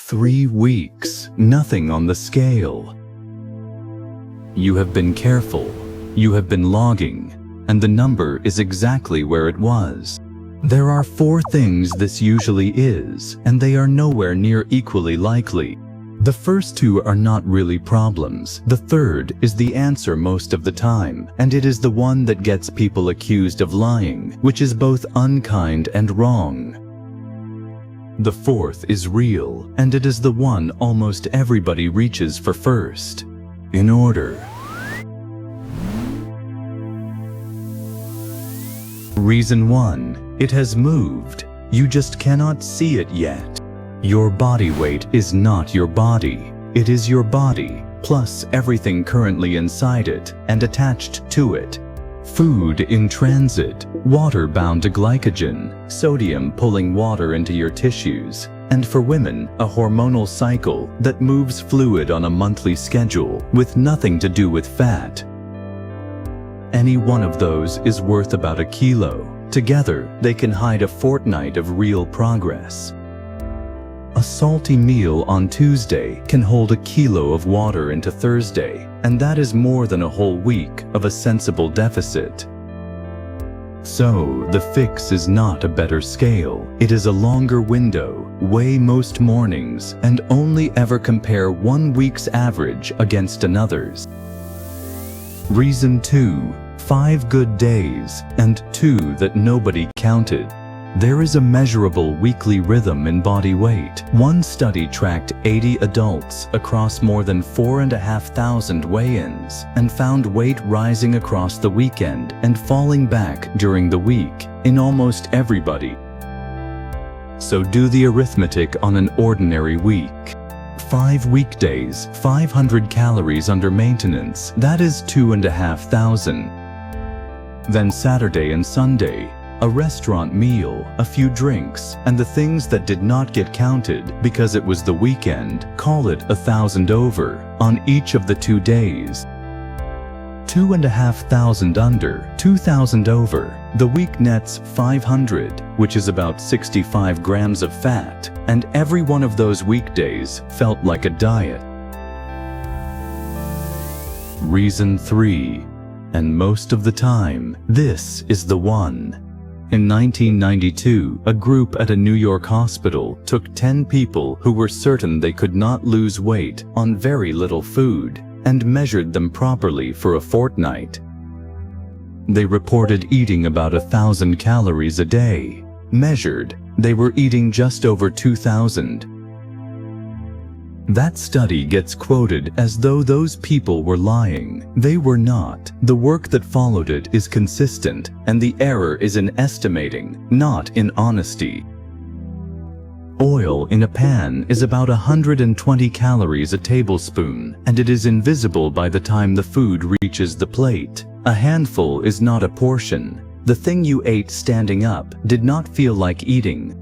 3 weeks, nothing on the scale. You have been careful, you have been logging, and the number is exactly where it was. There are 4 things this usually is, and they are nowhere near equally likely. The first 2 are not really problems. The third is the answer most of the time, and it is the one that gets people accused of lying, which is both unkind and wrong. The fourth is real, and it is the one almost everybody reaches for first. In order. Reason 1. It has moved. You just cannot see it yet. Your body weight is not your body. It is your body, plus everything currently inside it and attached to it. Food in transit, water bound to glycogen, sodium pulling water into your tissues, and for women, a hormonal cycle that moves fluid on a monthly schedule with nothing to do with fat. Any one of those is worth about a kilo. Together, they can hide a fortnight of real progress. A salty meal on Tuesday can hold a kilo of water into Thursday, and that is more than a whole week of a sensible deficit. So, the fix is not a better scale. It is a longer window, weigh most mornings, and only ever compare 1 week's average against another's. Reason 2. 5 good days, and 2 that nobody counted. There is a measurable weekly rhythm in body weight. One study tracked 80 adults across more than 4,500 weigh-ins and found weight rising across the weekend and falling back during the week in almost everybody. So do the arithmetic on an ordinary week. 5 weekdays, 500 calories under maintenance, that is 2,500. Then Saturday and Sunday, a restaurant meal, a few drinks, and the things that did not get counted because it was the weekend, call it 1,000 over on each of the 2 days. 2,500 under, 2,000 over. The week nets 500, which is about 65 grams of fat, and every one of those weekdays felt like a diet. Reason 3. And most of the time, this is the one. In 1992, a group at a New York hospital took 10 people who were certain they could not lose weight on very little food and measured them properly for a fortnight. They reported eating about 1,000 calories a day. Measured, they were eating just over 2,000. That study gets quoted as though those people were lying. They were not. The work that followed it is consistent, and the error is in estimating, not in honesty. Oil in a pan is about 120 calories a tablespoon, and it is invisible by the time the food reaches the plate. A handful is not a portion. The thing you ate standing up did not feel like eating.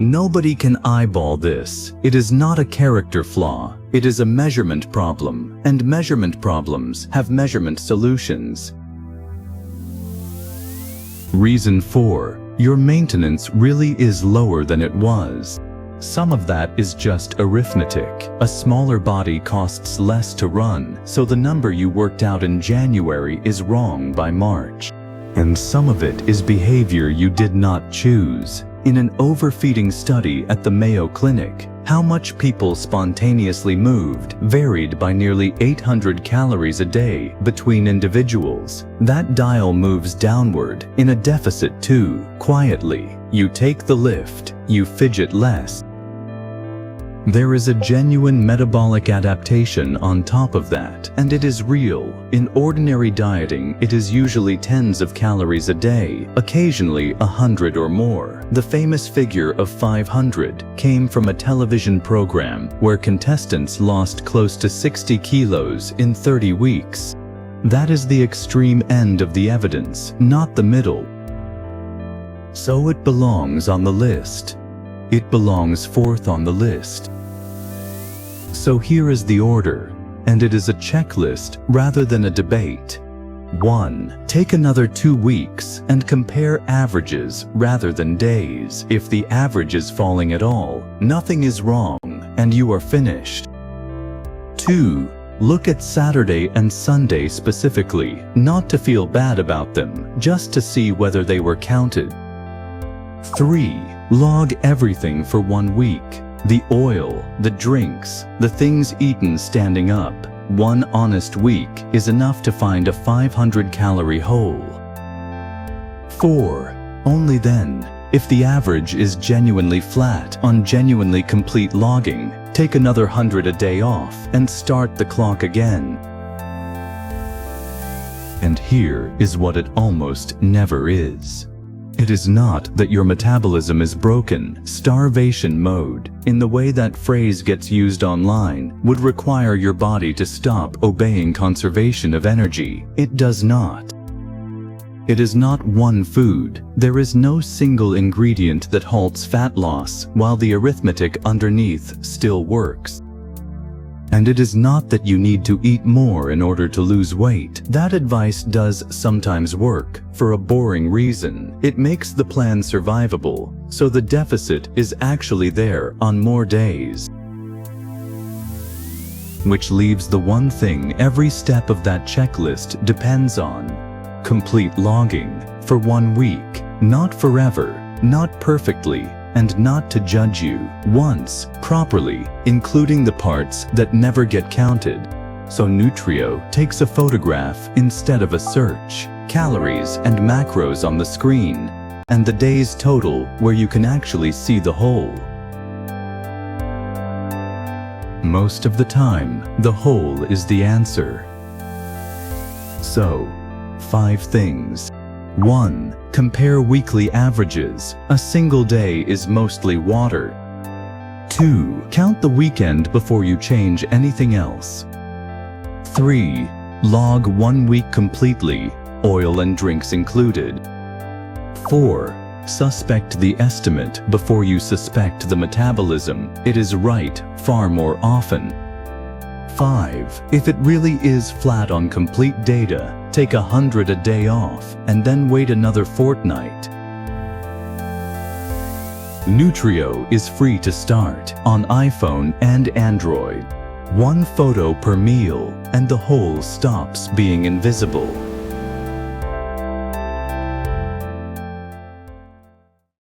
Nobody can eyeball this. It is not a character flaw. It is a measurement problem, and measurement problems have measurement solutions. Reason 4. Your maintenance really is lower than it was. Some of that is just arithmetic. A smaller body costs less to run, so the number you worked out in January is wrong by March. And some of it is behavior you did not choose. In an overfeeding study at the Mayo Clinic, how much people spontaneously moved varied by nearly 800 calories a day between individuals. That dial moves downward in a deficit too, quietly. You take the lift, you fidget less. There is a genuine metabolic adaptation on top of that, and it is real. In ordinary dieting, it is usually tens of calories a day, occasionally 100 or more. The famous figure of 500 came from a television program where contestants lost close to 60 kilos in 30 weeks. That is the extreme end of the evidence, not the middle. So it belongs on the list. It belongs 4th on the list. So here is the order, and it is a checklist rather than a debate. 1. Take another 2 weeks and compare averages rather than days. If the average is falling at all, nothing is wrong and you are finished. 2. Look at Saturday and Sunday specifically, not to feel bad about them, just to see whether they were counted. 3. Log everything for 1 week. The oil, the drinks, the things eaten standing up. 1 honest week is enough to find a 500-calorie hole. 4. Only then, if the average is genuinely flat on genuinely complete logging, take another 100 a day off and start the clock again. And here is what it almost never is. It is not that your metabolism is broken. Starvation mode, in the way that phrase gets used online, would require your body to stop obeying conservation of energy. It does not. It is not one food. There is no single ingredient that halts fat loss while the arithmetic underneath still works. And it is not that you need to eat more in order to lose weight. That advice does sometimes work, for a boring reason. It makes the plan survivable, so the deficit is actually there on more days. Which leaves the one thing every step of that checklist depends on: complete logging for 1 week, not forever, not perfectly, and not to judge you, once, properly, including the parts that never get counted. So Nutrio takes a photograph instead of a search, calories and macros on the screen, and the day's total where you can actually see the whole. Most of the time, the whole is the answer. So, 5 things. 1. Compare weekly averages. A single day is mostly water. 2. Count the weekend before you change anything else. 3. Log 1 week completely, oil and drinks included. 4. Suspect the estimate before you suspect the metabolism. It is right far more often. 5. If it really is flat on complete data, take 100 a day off and then wait another fortnight. Nutrio is free to start on iPhone and Android. 1 photo per meal and the whole stops being invisible.